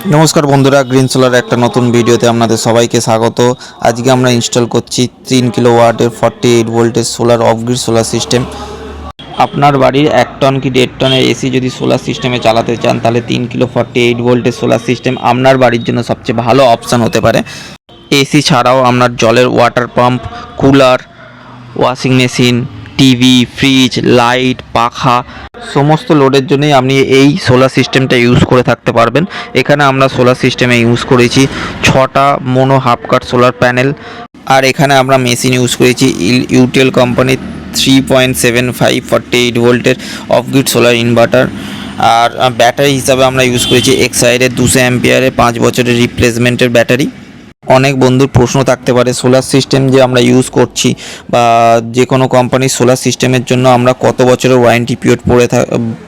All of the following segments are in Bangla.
নমস্কার বন্ধুরা, গ্রিন সোলার একটা নতুন ভিডিওতে আপনাদের সবাইকে স্বাগত। আজকে আমরা ইনস্টল করছি 3 কিলোওয়াটের 48 ভোল্টের solar of grid solar system. আপনার বাড়ির 1 টন কি 1.5 টনের এসি যদি সোলার সিস্টেমে চালাতে চান, তাহলে 3 কিলো 48 ভোল্টের সোলার সিস্টেম আপনার বাড়ির জন্য সবচেয়ে ভালো অপশান হতে পারে। এসি ছাড়াও আপনার জলের water pump, cooler, washing machine, TV, fridge, light, পাখা সমস্ত লোডের জন্যই আপনি এই সোলার সিস্টেমটা ইউজ করে থাকতে পারবেন। এখানে আমরা সোলার সিস্টেমে ইউজ করেছি 6টা mono half cut solar panel, আর এখানে আমরা মেশিন ইউজ করেছি ইউটেল কোম্পানির 3.75 48 ভোল্টের of grid solar inverter. R battery হিসাবে আমরা ইউজ করেছি এক্সাইডের 200 অ্যাম্পিয়ারের 5 বছরের রিপ্লেসমেন্টের ব্যাটারি। অনেক বন্ধুর প্রশ্ন থাকতে পারে, সোলার সিস্টেম যে আমরা ইউজ করছি বা যে কোনো কোম্পানির সোলার সিস্টেমের জন্য আমরা কত বছরের ওয়ারেন্টি পিরিয়ড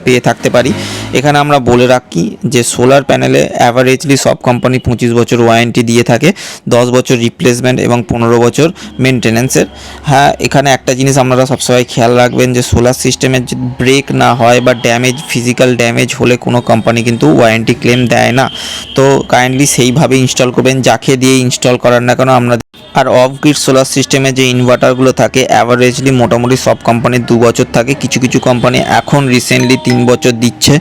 পেয়ে থাকতে পারি। এখানে আমরা বলে রাখি যে সোলার প্যানেলে অ্যাভারেজলি সব কোম্পানি 25 বছর ওয়ারেন্টি দিয়ে থাকে, 10 বছর রিপ্লেসমেন্ট এবং 15 বছর মেনটেন্যান্সের। হ্যাঁ, এখানে একটা জিনিস আপনারা সবসময় খেয়াল রাখবেন যে সোলার সিস্টেমের যদি ব্রেক না হয় বা ড্যামেজ, ফিজিক্যাল ড্যামেজ হলে কোনো কোম্পানি কিন্তু ওয়ারেন্টি ক্লেম দেয় না। তো কাইন্ডলি সেইভাবে ইনস্টল করবেন, যাকে দিয়ে ইনস্টল করার না কেন। আমরা আর অফ গ্রিড সোলার সিস্টেমে যে ইনভার্টারগুলো থাকে অ্যাভারেজলি মোটামুটি সব কোম্পানির 2 বছর থাকে। কিছু কিছু কোম্পানি এখন রিসেন্টলি 3 বছর দিচ্ছে,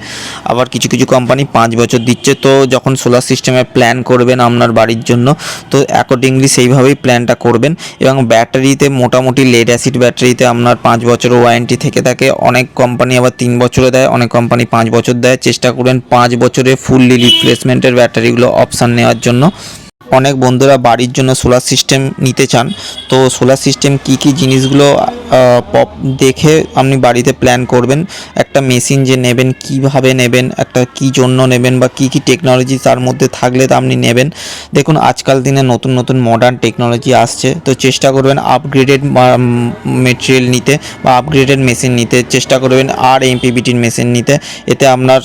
আবার কিছু কিছু কোম্পানি 5 বছর দিচ্ছে। তো যখন সোলার সিস্টেমে প্ল্যান করবেন আপনার বাড়ির জন্য, তো অ্যাকর্ডিংলি সেইভাবেই প্ল্যানটা করবেন। এবং ব্যাটারিতে মোটামুটি লেড অ্যাসিড ব্যাটারিতে আপনার 5 বছরের ওয়ারেন্টি থেকে থাকে। অনেক কোম্পানি আবার 3 বছরও দেয়, অনেক কোম্পানি 5 বছর দেয়। চেষ্টা করবেন 5 বছরের ফুললি রিপ্লেসমেন্টের ব্যাটারিগুলো অপশান নেওয়ার জন্য। অনেক বন্ধুরা বাড়ির জন্য সোলার সিস্টেম নিতে চান, তো সোলার সিস্টেম কি কি জিনিসগুলো দেখে আপনি বাড়িতে প্ল্যান করবেন। একটা মেশিন যে নেবেন, কিভাবে নেবেন, একটা কি জন্য নেবেন বা কি কি টেকনোলজি তার মধ্যে থাকলে তা আপনি নেবেন। দেখুন, আজকাল দিনে নতুন নতুন মডার্ন টেকনোলজি আসছে, তো চেষ্টা করবেন আপগ্রেডেড মেটেরিয়াল নিতে বা আপগ্রেডেড মেশিন নিতে। চেষ্টা করবেন আর এমপিবিটির মেশিন নিতে। এতে আপনার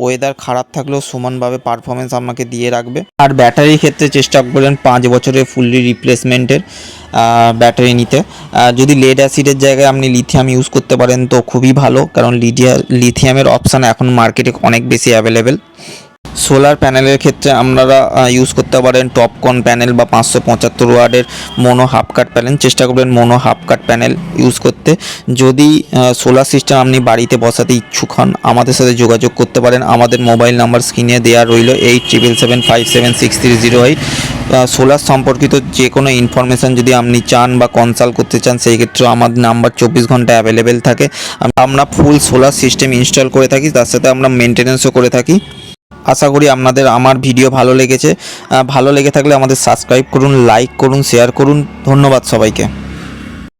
ওয়েদার খারাপ থাকলেও সমানভাবে পারফরমেন্স আপনাকে দিয়ে রাখবে। আর ব্যাটারির ক্ষেত্রে চেষ্টা করবেন 5 বছরের ফুললি রিপ্লেসমেন্টের ব্যাটারি নিতে। যদি লেড অ্যাসিডের জায়গায় আপনি লিথিয়াম ইউজ করতে পারেন তো খুবই ভালো, কারণ লিথিয়ামের অপশান এখন মার্কেটে অনেক বেশি অ্যাভেলেবেল। সোলার প্যানেলের ক্ষেত্রে আপনারা ইউজ করতে পারেন টপকন প্যানেল বা 575 ওয়াটের মোনো হাফ কাট প্যানেল। চেষ্টা করবেন মোনো হাফ কাট প্যানেল ইউজ করতে। যদি সোলার সিস্টেম আপনি বাড়িতে বসাতে ইচ্ছুক হন, আমাদের সাথে যোগাযোগ করতে পারেন। আমাদের মোবাইল নাম্বার স্ক্রিনে দেওয়া রইল 8777576308। সোলার সম্পর্কিত যে কোনো ইনফরমেশান যদি আপনি চান বা কনসাল্ট করতে চান, সেই ক্ষেত্রে আমাদের নাম্বার 24 ঘন্টা অ্যাভেলেবেল থাকে। আমরা ফুল সোলার সিস্টেম ইনস্টল করে থাকি, তার সাথে আমরা মেনটেন্যান্সও করে থাকি। আশা করি আপনাদের আমার ভিডিও ভালো লেগেছে। ভালো লেগে থাকলে আমাদের সাবস্ক্রাইব করুন, লাইক করুন, শেয়ার করুন। ধন্যবাদ সবাইকে।